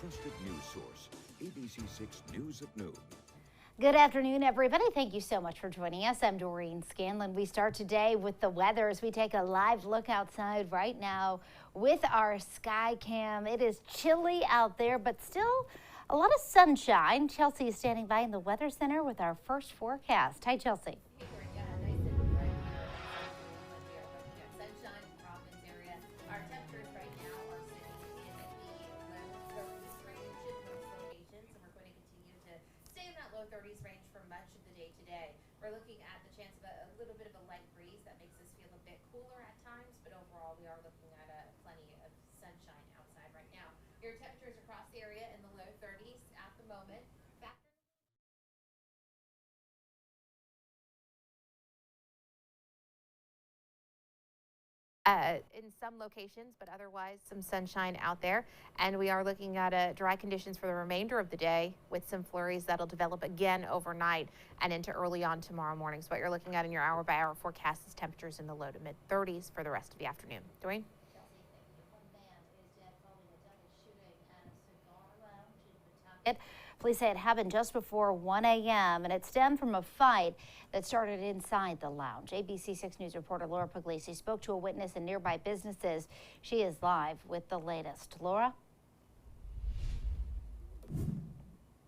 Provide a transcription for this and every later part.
trusted news source, ABC6 News at Noon. Good afternoon, everybody. Thank you so much for joining us. I'm Doreen Scanlon. We start today with the weather as we take a live look outside right now with our sky cam. It is chilly out there, but still a lot of sunshine. Chelsea is standing by in the Weather Center with our first forecast. Hi, Chelsea. Low 30s range for much of the day today. We're looking at the chance of a little bit of a light breeze that makes us feel a bit cooler at times, but overall we are looking at plenty of sunshine outside right now. Your temperatures across the area in the low 30s at the moment. In some locations, but otherwise some sunshine out there. And we are looking at dry conditions for the remainder of the day with some flurries that'll develop again overnight and into early on tomorrow morning. So what you're looking at in your hour-by-hour forecast is temperatures in the low to mid 30s for the rest of the afternoon. Dwayne? Police say it happened just before 1 a.m. and it stemmed from a fight that started inside the lounge. ABC6 News reporter Laura Puglisi spoke to a witness in nearby businesses. She is live with the latest. Laura?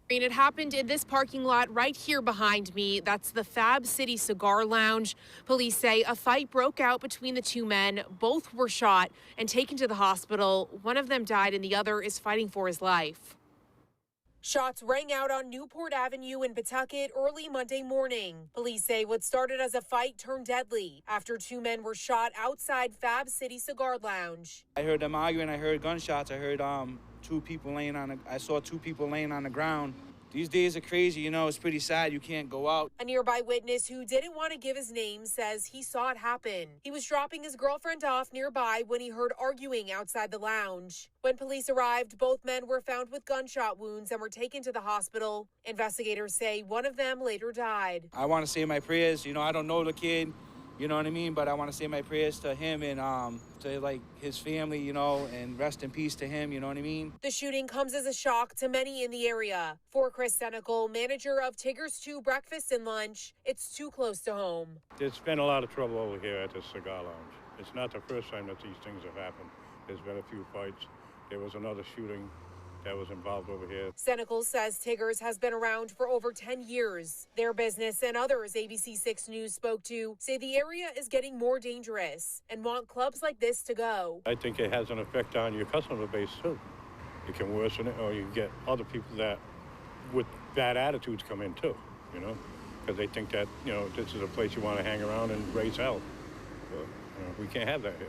It happened in this parking lot right here behind me. That's the Fab City Cigar Lounge. Police say a fight broke out between the two men. Both were shot and taken to the hospital. One of them died and the other is fighting for his life. Shots rang out on Newport Avenue in Pawtucket early Monday morning. Police say what started as a fight turned deadly after two men were shot outside Fab City Cigar Lounge. I heard them arguing. I heard gunshots. I heard I saw two people laying on the ground. These days are crazy, you know, it's pretty sad. You can't go out. A nearby witness who didn't want to give his name says he saw it happen. He was dropping his girlfriend off nearby when he heard arguing outside the lounge. When police arrived, both men were found with gunshot wounds and were taken to the hospital. Investigators say one of them later died. I want to say my prayers. You know, I don't know the kid, you know what I mean? But I want to say my prayers to him and to like his family, you know, and rest in peace to him, you know what I mean? The shooting comes as a shock to many in the area. For Chris Senecal, manager of Tigger's 2 Breakfast and Lunch, it's too close to home. There's been a lot of trouble over here at the Cigar Lounge. It's not the first time that these things have happened. There's been a few fights. There was another shooting that was involved over here. Senecal says Tigger's has been around for over 10 years. Their business and others ABC6 News spoke to say the area is getting more dangerous and want clubs like this to go. I think it has an effect on your customer base too. It can worsen it, or you can get other people that with bad attitudes come in too, you know, because they think that, you know, this is a place you want to hang around and raise hell. But, you know, we can't have that here,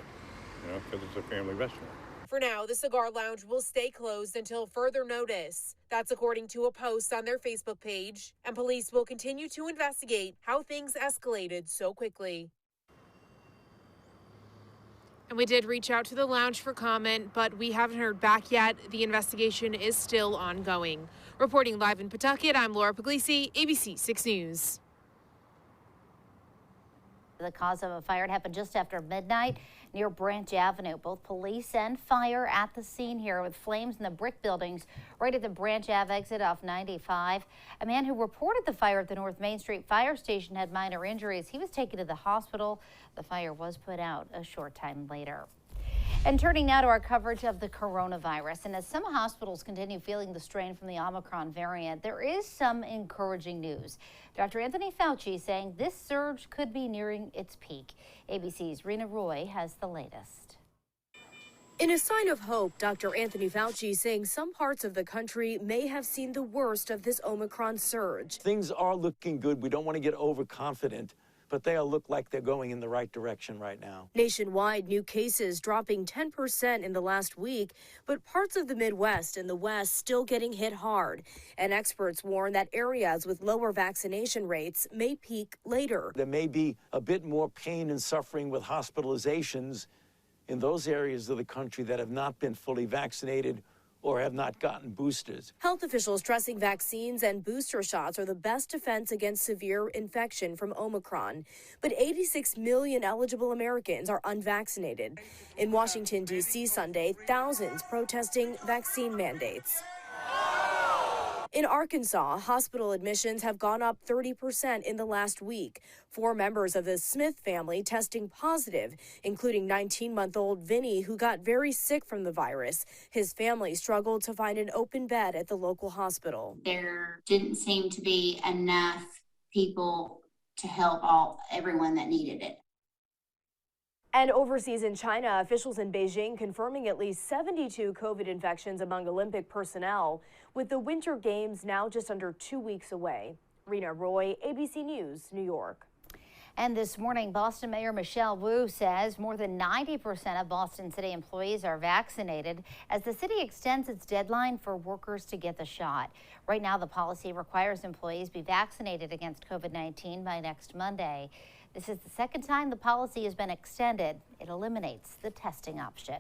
you know, because it's a family restaurant. For now, the Cigar Lounge will stay closed until further notice. That's according to a post on their Facebook page. And police will continue to investigate how things escalated so quickly. And we did reach out to the lounge for comment, but we haven't heard back yet. The investigation is still ongoing. Reporting live in Pawtucket, I'm Laura Puglisi, ABC6 News. The cause of a fire happened just after midnight near Branch Avenue. Both police and fire at the scene here with flames in the brick buildings right at the Branch Ave exit off 95. A man who reported the fire at the North Main Street Fire Station had minor injuries. He was taken to the hospital. The fire was put out a short time later. And turning now to our coverage of the coronavirus. And as some hospitals continue feeling the strain from the Omicron variant, there is some encouraging news. Dr. Anthony Fauci saying this surge could be nearing its peak. ABC's Rena Roy has the latest. In a sign of hope, Dr. Anthony Fauci saying some parts of the country may have seen the worst of this Omicron surge. Things are looking good. We don't want to get overconfident, but they all look like they're going in the right direction right now. Nationwide, new cases dropping 10% in the last week, but parts of the Midwest and the West still getting hit hard. And experts warn that areas with lower vaccination rates may peak later. There may be a bit more pain and suffering with hospitalizations in those areas of the country that have not been fully vaccinated or have not gotten boosters. Health officials stressing vaccines and booster shots are the best defense against severe infection from Omicron. But 86 million eligible Americans are unvaccinated. In Washington, D.C. Sunday, thousands protesting vaccine mandates. In Arkansas, hospital admissions have gone up 30% in the last week. 4 members of the Smith family testing positive, including 19-month-old Vinny, who got very sick from the virus. His family struggled to find an open bed at the local hospital. There didn't seem to be enough people to help everyone that needed it. And overseas in China, officials in Beijing confirming at least 72 COVID infections among Olympic personnel, with the Winter Games now just under 2 weeks away. Rena Roy, ABC News, New York. And this morning, Boston Mayor Michelle Wu says more than 90% of Boston City employees are vaccinated as the city extends its deadline for workers to get the shot. Right now, the policy requires employees be vaccinated against COVID-19 by next Monday. This is the second time the policy has been extended. It eliminates the testing option.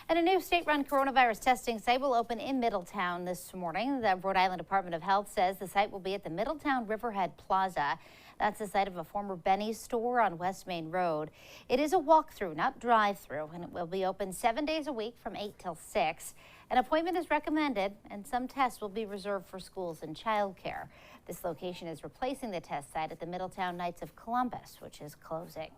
And a new state-run coronavirus testing site will open in Middletown this morning. The Rhode Island Department of Health says the site will be at the Middletown Riverhead Plaza. That's the site of a former Benny's store on West Main Road. It is a walkthrough, not drive-through, and it will be open 7 days a week from 8 till 6. An appointment is recommended, and some tests will be reserved for schools and childcare. This location is replacing the test site at the Middletown Knights of Columbus, which is closing.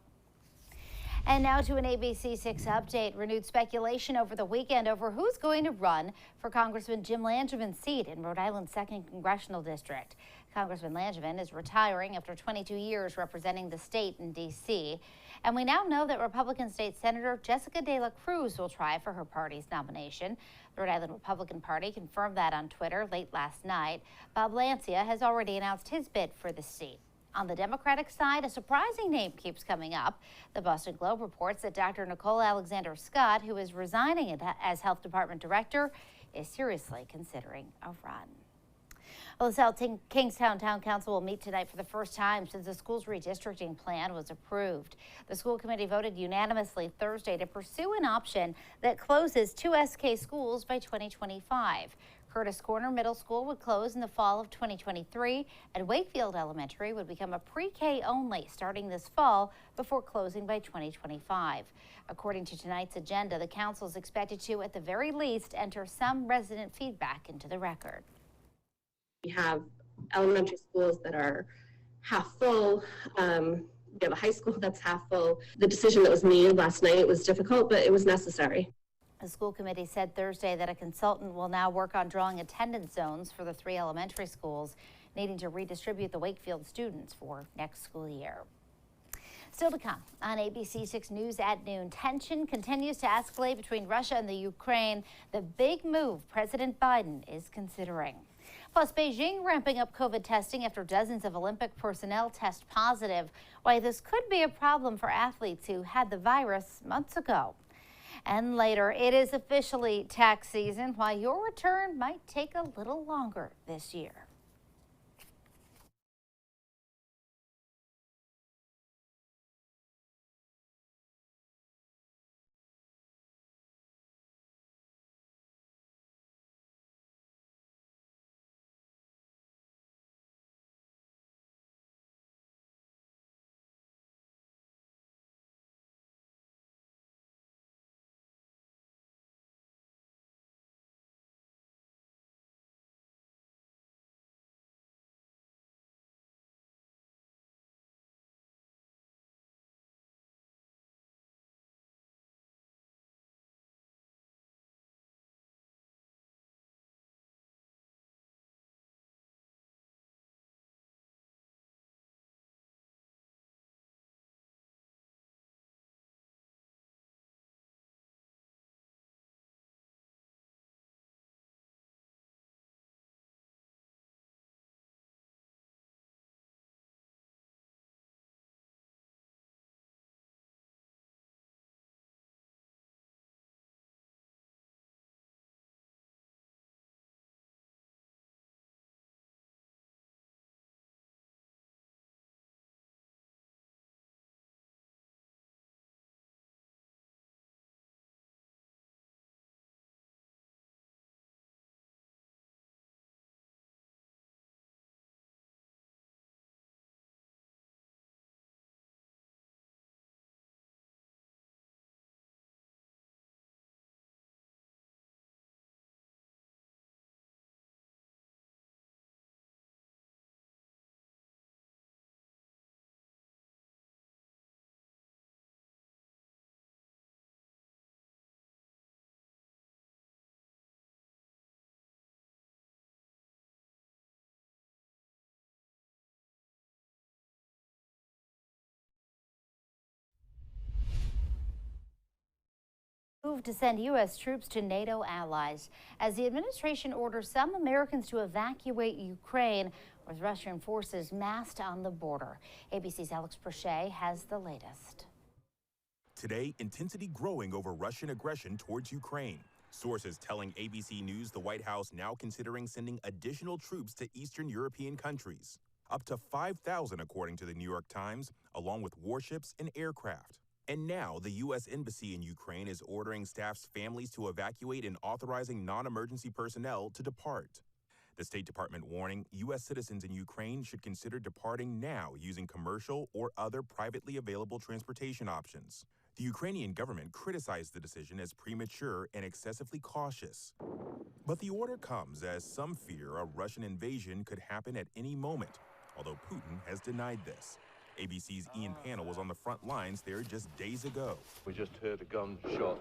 And now to an ABC6 update. Renewed speculation over the weekend over who's going to run for Congressman Jim Langevin seat in Rhode Island's 2nd Congressional District. Congressman Langevin is retiring after 22 years representing the state in D.C. And we now know that Republican State Senator Jessica De La Cruz will try for her party's nomination. The Rhode Island Republican Party confirmed that on Twitter late last night. Bob Lancia has already announced his bid for the seat. On the Democratic side, a surprising name keeps coming up. The Boston Globe reports that Dr. Nicole Alexander Scott, who is resigning as Health Department Director, is seriously considering a run. Well, the South Kingstown Town Council will meet tonight for the first time since the school's redistricting plan was approved. The school committee voted unanimously Thursday to pursue an option that closes 2 SK schools by 2025. Curtis Corner Middle School would close in the fall of 2023, and Wakefield Elementary would become a pre-K only starting this fall before closing by 2025. According to tonight's agenda, the council is expected to, at the very least, enter some resident feedback into the record. We have elementary schools that are half full. We have a high school that's half full. The decision that was made last night was difficult, but it was necessary. The school committee said Thursday that a consultant will now work on drawing attendance zones for the 3 elementary schools, needing to redistribute the Wakefield students for next school year. Still to come on ABC6 News at noon, tension continues to escalate between Russia and the Ukraine, the big move President Biden is considering. Plus, Beijing ramping up COVID testing after dozens of Olympic personnel test positive. Why this could be a problem for athletes who had the virus months ago. And later, it is officially tax season, while your return might take a little longer this year. Move to send U.S. troops to NATO allies as the administration orders some Americans to evacuate Ukraine with Russian forces massed on the border. ABC's Alex Prochet has the latest. Today, intensity growing over Russian aggression towards Ukraine. Sources telling ABC News the White House now considering sending additional troops to Eastern European countries. Up to 5,000, according to the New York Times, along with warships and aircraft. And now the U.S. Embassy in Ukraine is ordering staff's families to evacuate and authorizing non-emergency personnel to depart. The State Department warning U.S. citizens in Ukraine should consider departing now using commercial or other privately available transportation options. The Ukrainian government criticized the decision as premature and excessively cautious. But the order comes as some fear a Russian invasion could happen at any moment, although Putin has denied this. ABC's Ian Pannell was on the front lines there just days ago. We just heard a gunshot.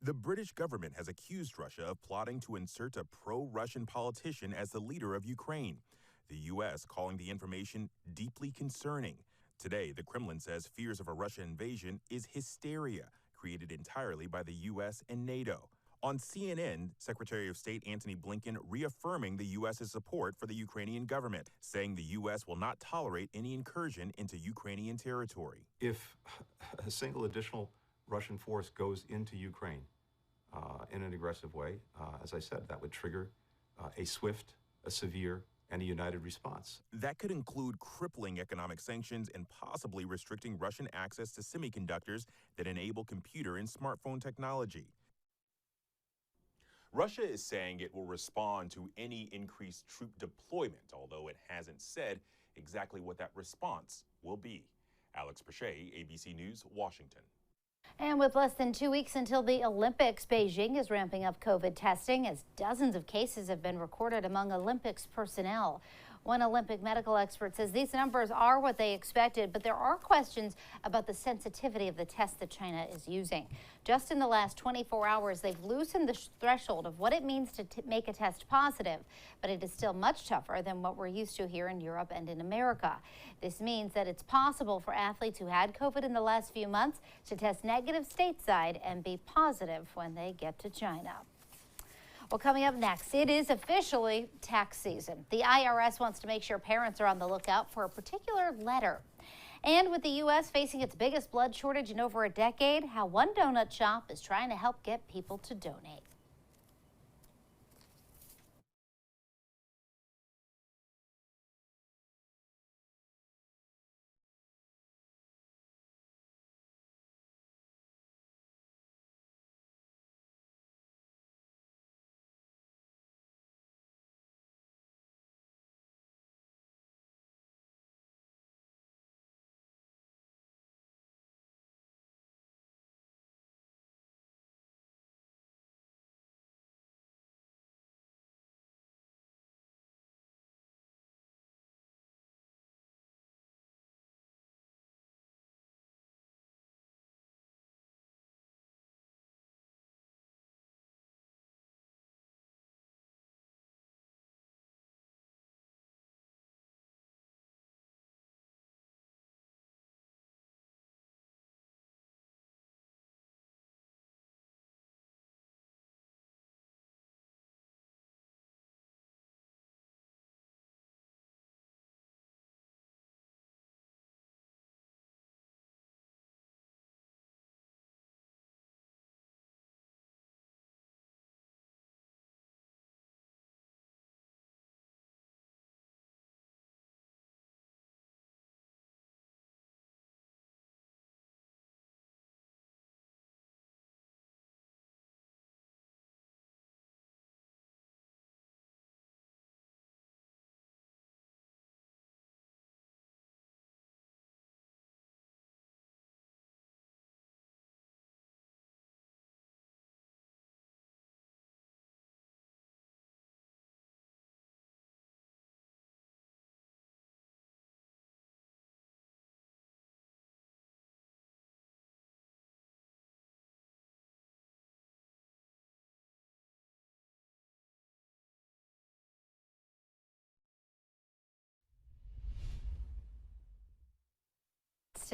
The British government has accused Russia of plotting to insert a pro-Russian politician as the leader of Ukraine. The U.S. calling the information deeply concerning. Today, the Kremlin says fears of a Russian invasion is hysteria created entirely by the U.S. and NATO. On CNN, Secretary of State Antony Blinken reaffirming the U.S.'s support for the Ukrainian government, saying the U.S. will not tolerate any incursion into Ukrainian territory. If a single additional Russian force goes into Ukraine in an aggressive way, as I said, that would trigger a swift, a severe, and a united response. That could include crippling economic sanctions and possibly restricting Russian access to semiconductors that enable computer and smartphone technology. Russia is saying it will respond to any increased troop deployment, although it hasn't said exactly what that response will be. Alex Prochet, ABC News, Washington. And with less than 2 weeks until the Olympics, Beijing is ramping up COVID testing as dozens of cases have been recorded among Olympics personnel. One Olympic medical expert says these numbers are what they expected, but there are questions about the sensitivity of the test that China is using. Just in the last 24 hours, they've loosened the threshold of what it means to make a test positive, but it is still much tougher than what we're used to here in Europe and in America. This means that it's possible for athletes who had COVID in the last few months to test negative stateside and be positive when they get to China. Well, coming up next, it is officially tax season. The IRS wants to make sure parents are on the lookout for a particular letter. And with the U.S. facing its biggest blood shortage in over a decade, how one donut shop is trying to help get people to donate.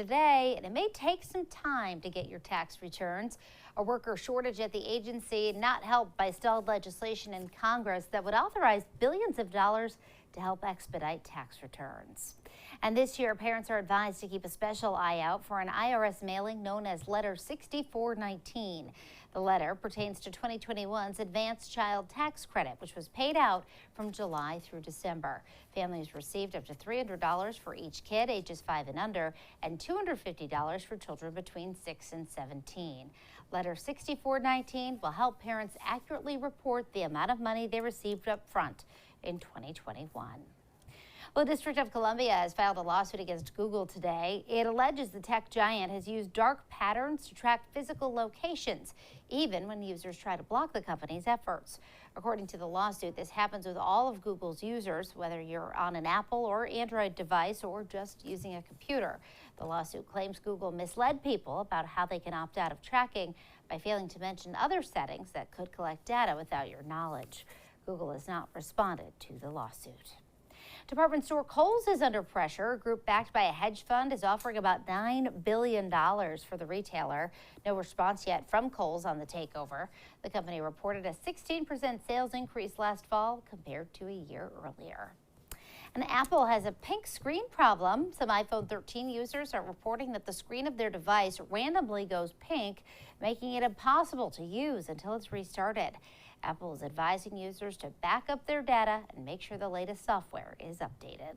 today, and it may take some time to get your tax returns. A worker shortage at the agency not helped by stalled legislation in Congress that would authorize billions of dollars to help expedite tax returns. And this year, parents are advised to keep a special eye out for an IRS mailing known as Letter 6419. The letter pertains to 2021's Advanced Child Tax Credit, which was paid out from July through December. Families received up to $300 for each kid ages 5 and under, and $250 for children between 6 and 17. Letter 6419 will help parents accurately report the amount of money they received up front in 2021. Well, the District of Columbia has filed a lawsuit against Google today. It alleges the tech giant has used dark patterns to track physical locations, even when users try to block the company's efforts. According to the lawsuit, this happens with all of Google's users, whether you're on an Apple or Android device or just using a computer. The lawsuit claims Google misled people about how they can opt out of tracking by failing to mention other settings that could collect data without your knowledge. Google has not responded to the lawsuit. Department store Kohl's is under pressure. A group backed by a hedge fund is offering about $9 billion for the retailer. No response yet from Kohl's on the takeover. The company reported a 16% sales increase last fall compared to a year earlier. And Apple has a pink screen problem. Some iPhone 13 users are reporting that the screen of their device randomly goes pink, making it impossible to use until it's restarted. Apple is advising users to back up their data and make sure the latest software is updated.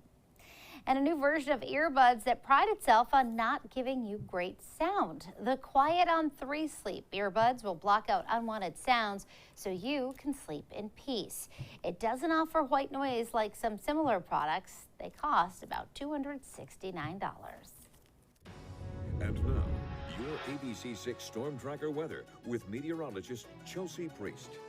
And a new version of earbuds that pride itself on not giving you great sound. The Quiet on 3 Sleep earbuds will block out unwanted sounds so you can sleep in peace. It doesn't offer white noise like some similar products. They cost about $269. And now, your ABC6 Storm Tracker weather with meteorologist Chelsea Priest.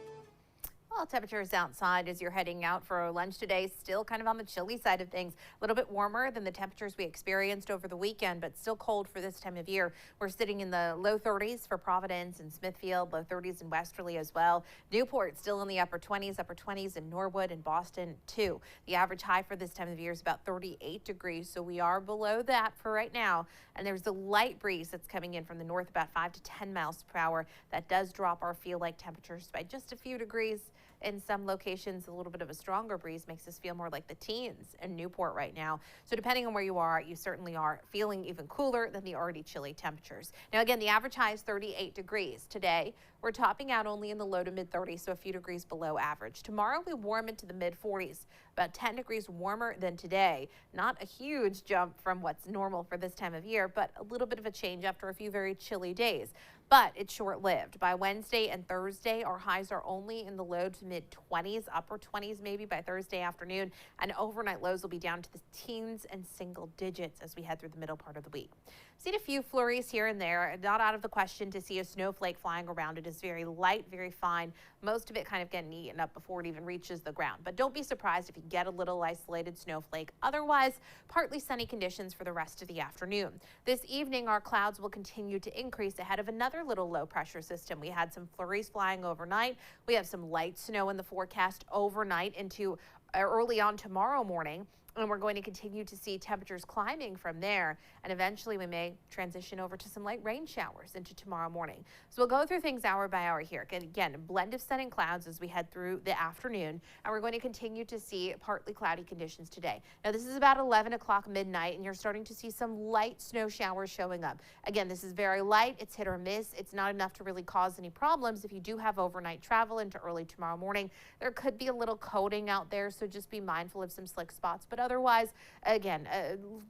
Well, temperatures outside as you're heading out for lunch today, still kind of on the chilly side of things. A little bit warmer than the temperatures we experienced over the weekend, but still cold for this time of year. We're sitting in the low 30s for Providence and Smithfield, low 30s in Westerly as well. Newport still in the upper 20s in Norwood and Boston too. The average high for this time of year is about 38 degrees, so we are below that for right now. And there's a light breeze that's coming in from the north, about 5 to 10 miles per hour. That does drop our feel-like temperatures by just a few degrees. In some locations, a little bit of a stronger breeze makes us feel more like the teens in Newport right now. So depending on where you are, you certainly are feeling even cooler than the already chilly temperatures. Now again, the average high is 38 degrees. Today, we're topping out only in the low to mid 30s, so a few degrees below average. Tomorrow, we warm into the mid 40s, about 10 degrees warmer than today. Not a huge jump from what's normal for this time of year, but a little bit of a change after a few very chilly days. But it's short-lived. By Wednesday and Thursday, our highs are only in the low to mid 20s, upper 20s maybe by Thursday afternoon, and overnight lows will be down to the teens and single digits as we head through the middle part of the week. Seen a few flurries here and there. Not out of the question to see a snowflake flying around. It is very light, very fine. Most of it kind of getting eaten up before it even reaches the ground. But don't be surprised if you get a little isolated snowflake. Otherwise, partly sunny conditions for the rest of the afternoon. This evening, our clouds will continue to increase ahead of another little low pressure system. We had some flurries flying overnight. We have some light snow in the forecast overnight into early on tomorrow morning. And we're going to continue to see temperatures climbing from there. And eventually we may transition over to some light rain showers into tomorrow morning. So we'll go through things hour by hour here. Again, a blend of sun and clouds as we head through the afternoon. And we're going to continue to see partly cloudy conditions today. Now this is about 11 o'clock midnight and you're starting to see some light snow showers showing up. Again, this is very light. It's hit or miss. It's not enough to really cause any problems. If you do have overnight travel into early tomorrow morning, there could be a little coating out there. So just be mindful of some slick spots. But otherwise, again,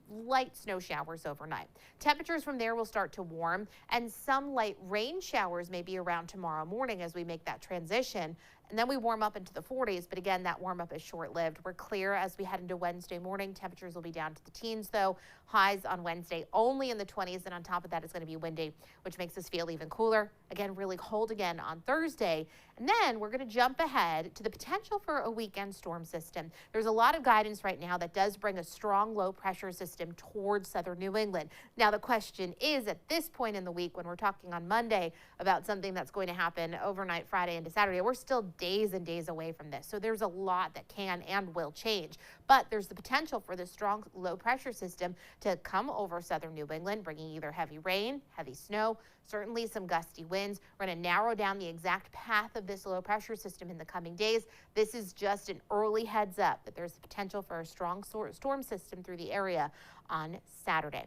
light snow showers overnight. Temperatures from there will start to warm and some light rain showers may be around tomorrow morning as we make that transition. And then we warm up into the 40s, but again, that warm up is short-lived. We're clear as we head into Wednesday morning. Temperatures will be down to the teens, though. Highs on Wednesday only in the 20s, and on top of that, it's going to be windy, which makes us feel even cooler. Again, really cold again on Thursday. And then we're going to jump ahead to the potential for a weekend storm system. There's a lot of guidance right now that does bring a strong low-pressure system towards southern New England. Now, the question is, at this point in the week, when we're talking on Monday about something that's going to happen overnight Friday into Saturday, we're still days and days away from this. So there's a lot that can and will change. But there's the potential for this strong low pressure system to come over southern New England, bringing either heavy rain, heavy snow, certainly some gusty winds. We're going to narrow down the exact path of this low pressure system in the coming days. This is just an early heads up that there's the potential for a strong storm system through the area on Saturday.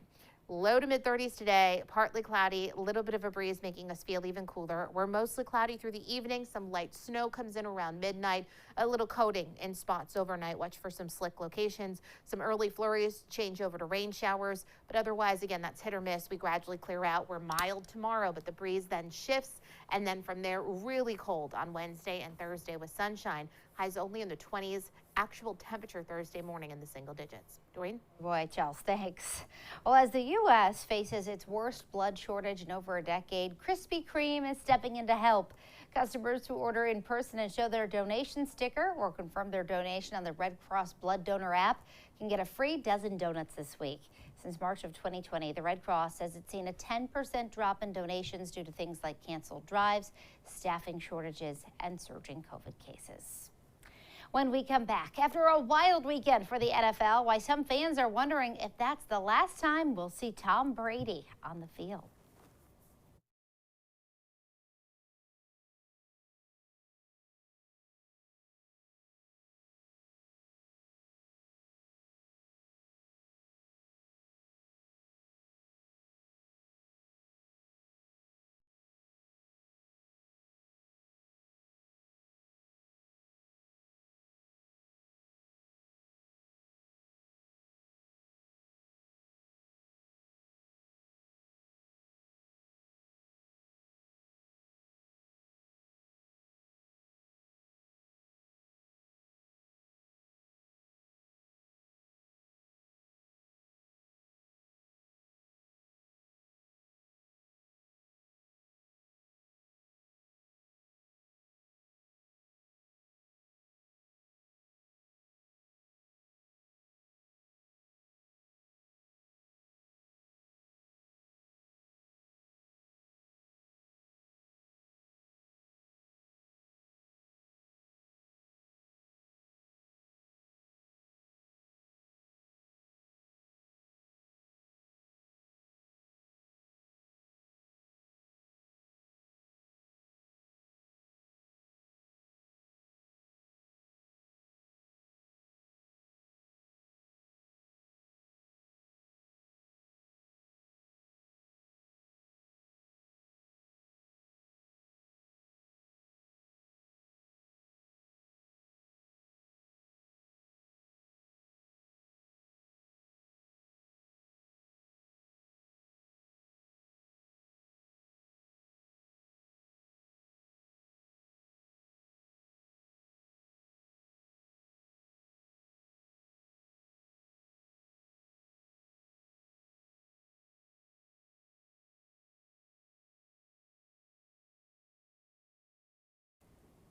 Low to mid 30s today, partly cloudy, a little bit of a breeze making us feel even cooler. We're mostly cloudy through the evening. Some light snow comes in around midnight, a little coating in spots overnight. Watch for some slick locations. Some early flurries change over to rain showers, but otherwise, again, that's hit or miss. We gradually clear out. We're mild tomorrow, but the breeze then shifts, and then from there, really cold on Wednesday and Thursday with sunshine. Highs only in the 20s. Actual temperature Thursday morning in the single digits. Doreen? Boy, Chels, thanks. Well, as the U.S. faces its worst blood shortage in over a decade, Krispy Kreme is stepping in to help. Customers who order in person and show their donation sticker or confirm their donation on the Red Cross Blood Donor app can get a free dozen donuts this week. Since March of 2020, the Red Cross says it's seen a 10% drop in donations due to things like canceled drives, staffing shortages, and surging COVID cases. When we come back, after a wild weekend for the NFL, why some fans are wondering if that's the last time we'll see Tom Brady on the field.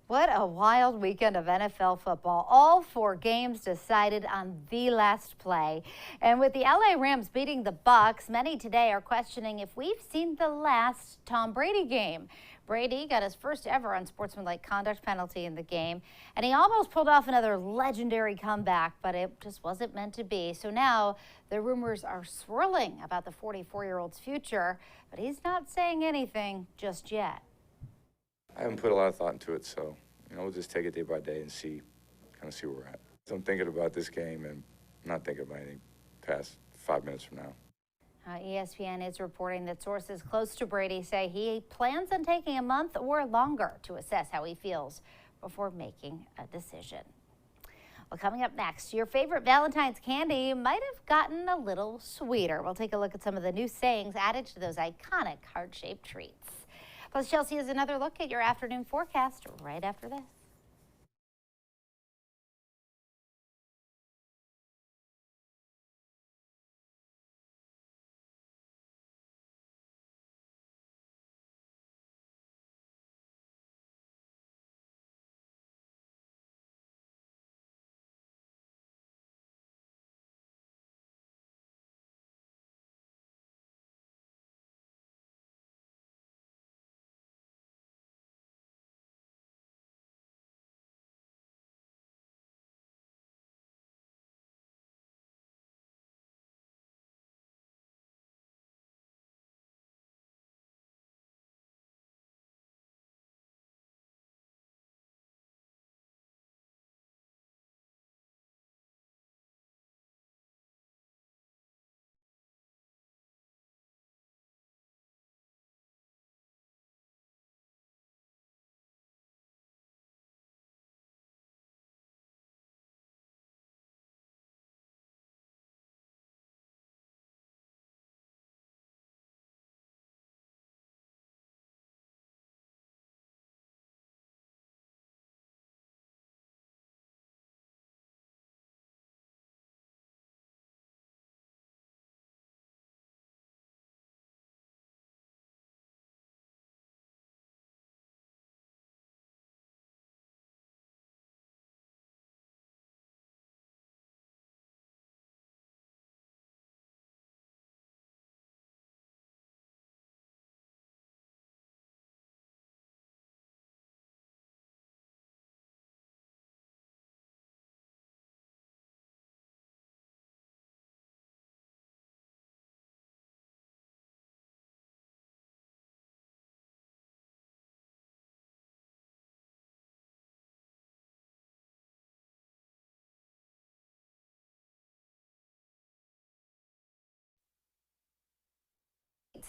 What a wild weekend of NFL football. All 4 games decided on the last play. And with the LA Rams beating the Bucs, many today are questioning if we've seen the last Tom Brady game. Brady got his first ever unsportsmanlike conduct penalty in the game, and he almost pulled off another legendary comeback, but it just wasn't meant to be. So now the rumors are swirling about the 44-year-old's future, but he's not saying anything just yet. I haven't put a lot of thought into it, so we'll just take it day by day and see where we're at. So I'm thinking about this game and not thinking about anything past 5 minutes from now. ESPN is reporting that sources close to Brady say he plans on taking a month or longer to assess how he feels before making a decision. Well, coming up next, your favorite Valentine's candy might have gotten a little sweeter. We'll take a look at some of the new sayings added to those iconic heart-shaped treats. Plus, Chelsea has another look at your afternoon forecast right after this.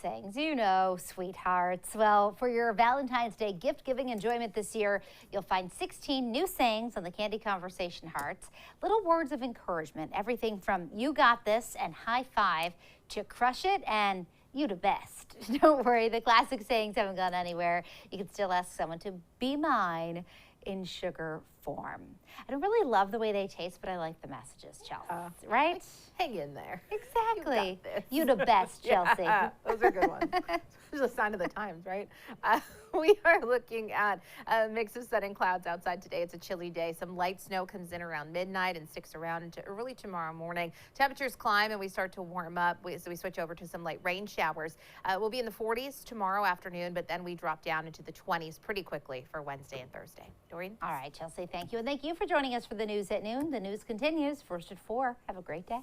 sayings, you know, sweethearts. Well, for your Valentine's Day gift-giving enjoyment this year, you'll find 16 new sayings on the Candy Conversation Hearts. Little words of encouragement, everything from you got this and high five to crush it and you the best. Don't worry, the classic sayings haven't gone anywhere. You can still ask someone to be mine in sugar form. I don't really love the way they taste, but I like the messages, Chelsea, right? Hang in there. Exactly. You the best, Chelsea. Yeah, those are good ones. It's a sign of the times, right? We are looking at a mix of sun and clouds outside today. It's a chilly day. Some light snow comes in around midnight and sticks around into early tomorrow morning. Temperatures climb and we start to warm up. So we switch over to some light rain showers. We'll be in the 40s tomorrow afternoon, but then we drop down into the 20s pretty quickly for Wednesday and Thursday. Doreen? All right, Chelsea, thank you. And thank you for joining us for the news at noon. The news continues first at 4. Have a great day.